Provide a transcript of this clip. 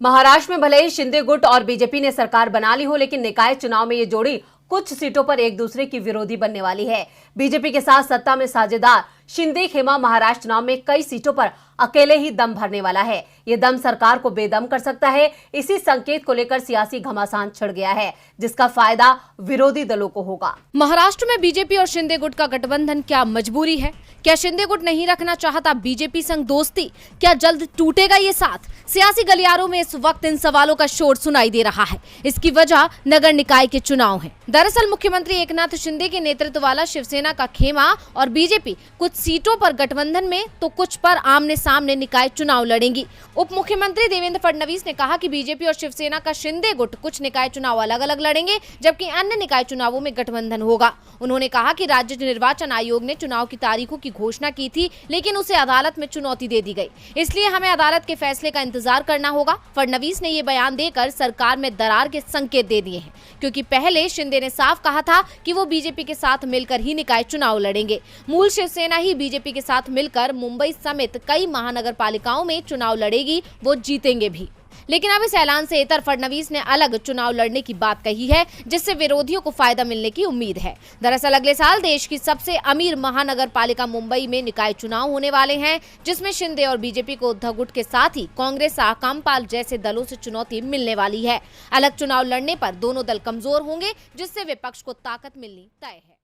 महाराष्ट्र में भले ही शिंदे गुट और बीजेपी ने सरकार बना ली हो, लेकिन निकाय चुनाव में ये जोड़ी कुछ सीटों पर एक दूसरे की विरोधी बनने वाली है। बीजेपी के साथ सत्ता में साझेदार शिंदे खेमा महाराष्ट्र चुनाव में कई सीटों पर अकेले ही दम भरने वाला है। ये दम सरकार को बेदम कर सकता है। इसी संकेत को लेकर सियासी घमासान छिड़ गया है, जिसका फायदा विरोधी दलों को होगा। महाराष्ट्र में बीजेपी और शिंदे गुट का गठबंधन क्या मजबूरी है? क्या शिंदे गुट नहीं रखना चाहता बीजेपी संग दोस्ती? क्या जल्द टूटेगा ये साथ? सियासी गलियारों में इस वक्त इन सवालों का शोर सुनाई दे रहा है। इसकी वजह नगर निकाय के चुनाव है। दरअसल मुख्यमंत्री एकनाथ शिंदे के नेतृत्व वाला शिवसेना का खेमा और बीजेपी कुछ सीटों पर गठबंधन में तो कुछ पर आमने सामने निकाय चुनाव लड़ेंगी। उप मुख्यमंत्री देवेंद्र फडणवीस ने कहा कि बीजेपी और शिवसेना का शिंदे गुट कुछ निकाय चुनाव अलग अलग लड़ेंगे, जबकि अन्य निकाय चुनावों में गठबंधन होगा। उन्होंने कहा कि राज्य निर्वाचन आयोग ने चुनाव की तारीखों की घोषणा की थी, लेकिन उसे अदालत में चुनौती दे दी गई, इसलिए हमें अदालत के फैसले का इंतजार करना होगा। फडणवीस ने ये बयान देकर सरकार में दरार के संकेत दे दिए हैं, क्योंकि पहले शिंदे ने साफ कहा था कि वो बीजेपी के साथ मिलकर ही निकाय चुनाव लड़ेंगे। मूल शिवसेना ही बीजेपी के साथ मिलकर मुंबई समेत कई महानगर पालिकाओं में चुनाव लड़ेगी, वो जीतेंगे भी। लेकिन अब इस ऐलान से इतर फडणवीस ने अलग चुनाव लड़ने की बात कही है, जिससे विरोधियों को फायदा मिलने की उम्मीद है। दरअसल अगले साल देश की सबसे अमीर महानगर पालिका मुंबई में निकाय चुनाव होने वाले हैं, जिसमें शिंदे और बीजेपी को उद्धव गुट के साथ ही कांग्रेस आकामपाल जैसे दलों से चुनौती मिलने वाली है। अलग चुनाव लड़ने पर दोनों दल कमजोर होंगे, जिससे विपक्ष को ताकत मिलनी तय है।